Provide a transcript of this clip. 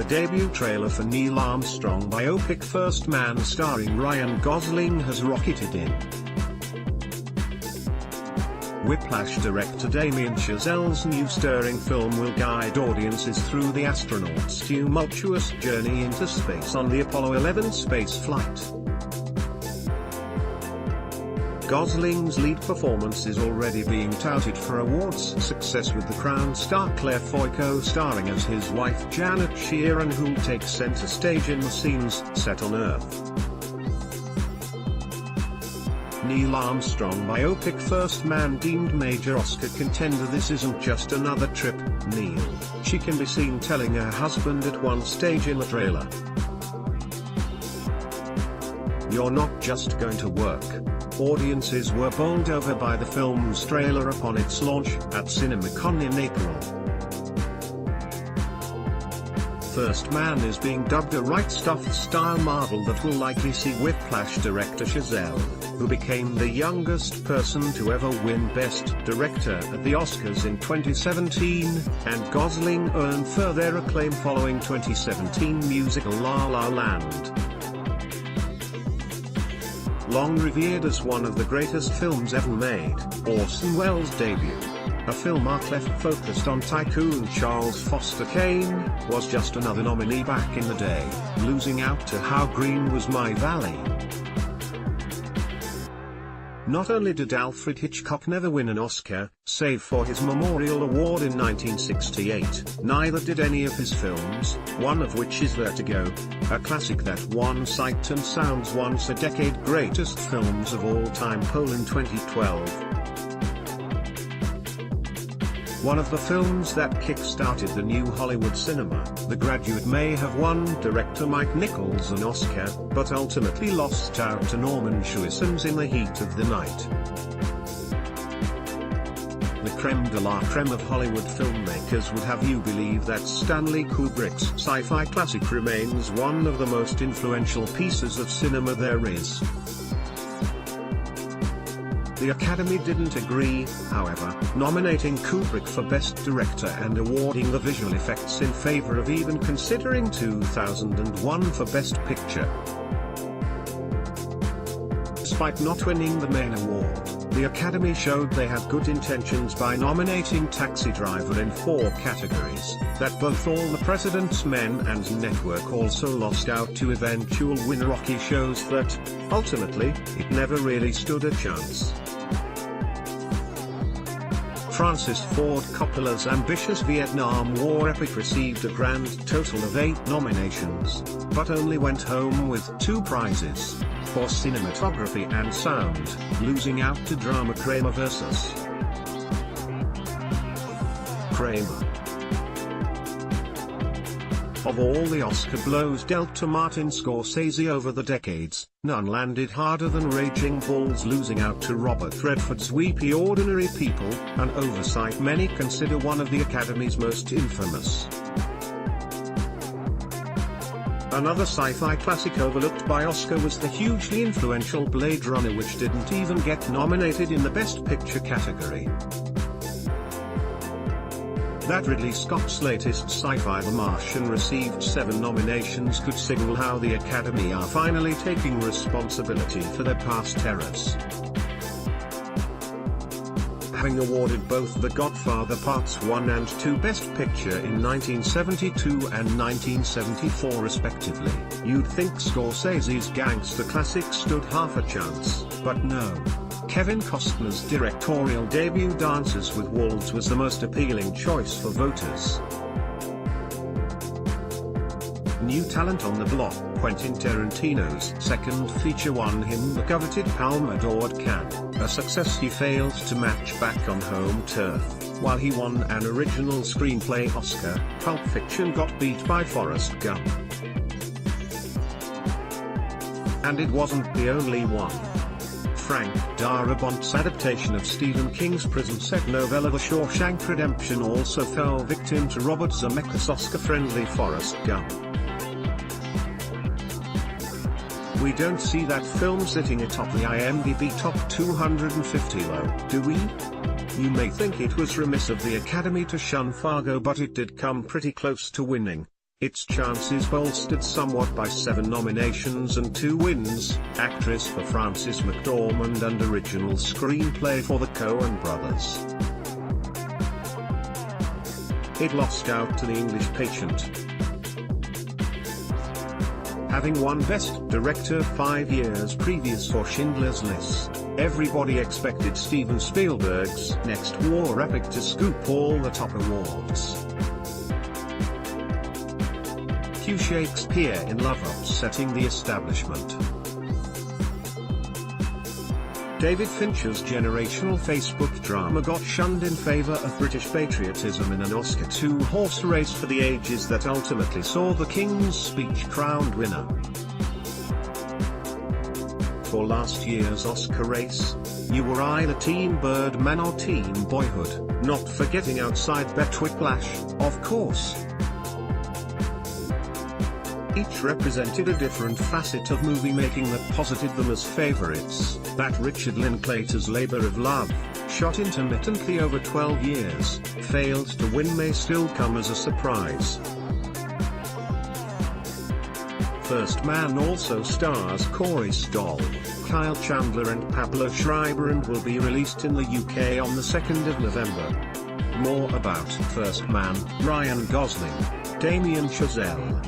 debut trailer for Neil Armstrong biopic First Man starring Ryan Gosling has rocketed in. Whiplash director Damien Chazelle's new stirring film will guide audiences through the astronaut's tumultuous journey into space on the Apollo 11 space flight. Gosling's lead performance is already being touted for awards success, with the Crown star Claire Foy co-starring as his wife Janet Sheeran, who'll take center stage in the scenes set on Earth. Neil Armstrong biopic First Man deemed major Oscar contender. This isn't just another trip, Neil, she can be seen telling her husband at one stage in the trailer. "You're not just going to work." Audiences were bowled over by the film's trailer upon its launch at CinemaCon in April. First Man is being dubbed a right stuff style marvel that will likely see Whiplash director Chazelle, who became the youngest person to ever win Best Director at the Oscars in 2017, and Gosling earned further acclaim following 2017 musical La La Land. Long revered as one of the greatest films ever made, Orson Welles' debut, a film arc left focused on tycoon Charles Foster Kane, was just another nominee back in the day, losing out to How Green Was My Valley. Not only did Alfred Hitchcock never win an Oscar, save for his Memorial Award in 1968, neither did any of his films, one of which is Vertigo, a classic that won Sight and Sound's Once a Decade Greatest Films of All Time poll in 2012. One of the films that kick-started the new Hollywood cinema, The Graduate, may have won director Mike Nichols an Oscar, but ultimately lost out to Norman Jewison in the heat of the night. The creme de la creme of Hollywood filmmakers would have you believe that Stanley Kubrick's sci-fi classic remains one of the most influential pieces of cinema there is. The Academy didn't agree, however, nominating Kubrick for Best Director and awarding the visual effects in favor of even considering 2001 for Best Picture. Despite not winning the main award, the Academy showed they had good intentions by nominating Taxi Driver in 4 categories, that both All the President's Men and Network also lost out to eventual winner Rocky shows that, ultimately, it never really stood a chance. Francis Ford Coppola's ambitious Vietnam War epic received a grand total of 8 nominations, but only went home with 2 prizes, for cinematography and sound, losing out to drama Kramer vs. Kramer. Of all the Oscar blows dealt to Martin Scorsese over the decades, none landed harder than Raging Bull's losing out to Robert Redford's Weepy Ordinary People, an oversight many consider one of the Academy's most infamous. Another sci-fi classic overlooked by Oscar was the hugely influential Blade Runner, which didn't even get nominated in the Best Picture category. That Ridley Scott's latest sci-fi The Martian received 7 nominations could signal how the Academy are finally taking responsibility for their past errors. Having awarded both The Godfather Parts 1 and 2 Best Picture in 1972 and 1974 respectively, you'd think Scorsese's gangster classic stood half a chance, but no. Kevin Costner's directorial debut Dances with Wolves was the most appealing choice for voters. New talent on the block, Quentin Tarantino's second feature won him the coveted Palme d'Or at Cannes, a success he failed to match back on home turf. While he won an original screenplay Oscar, Pulp Fiction got beat by Forrest Gump. And it wasn't the only one. Frank Darabont's adaptation of Stephen King's prison-set novella The Shawshank Redemption also fell victim to Robert Zemeckis' Oscar-friendly Forrest Gump. We don't see that film sitting atop the IMDb Top 250 low, do we? You may think it was remiss of the Academy to shun Fargo, but it did come pretty close to winning. its chances bolstered somewhat by 7 nominations and 2 wins, actress for Frances McDormand and original screenplay for the Coen brothers. It lost out to The English Patient. Having won Best Director 5 years previous for Schindler's List, everybody expected Steven Spielberg's next war epic to scoop all the top awards. Cue Shakespeare in Love upsetting the establishment. David Fincher's generational Facebook drama got shunned in favor of British patriotism in an Oscar two-horse race for the ages that ultimately saw The King's Speech crowned winner. For last year's Oscar race, you were either Team Birdman or Team Boyhood, not forgetting outside bet Whiplash, of course. Each represented a different facet of movie making that posited them as favorites. That Richard Linklater's Labor of Love, shot intermittently over 12 years, failed to win may still come as a surprise. First Man also stars Corey Stoll, Kyle Chandler and Pablo Schreiber and will be released in the UK on the 2nd of November. More about First Man, Ryan Gosling, Damien Chazelle.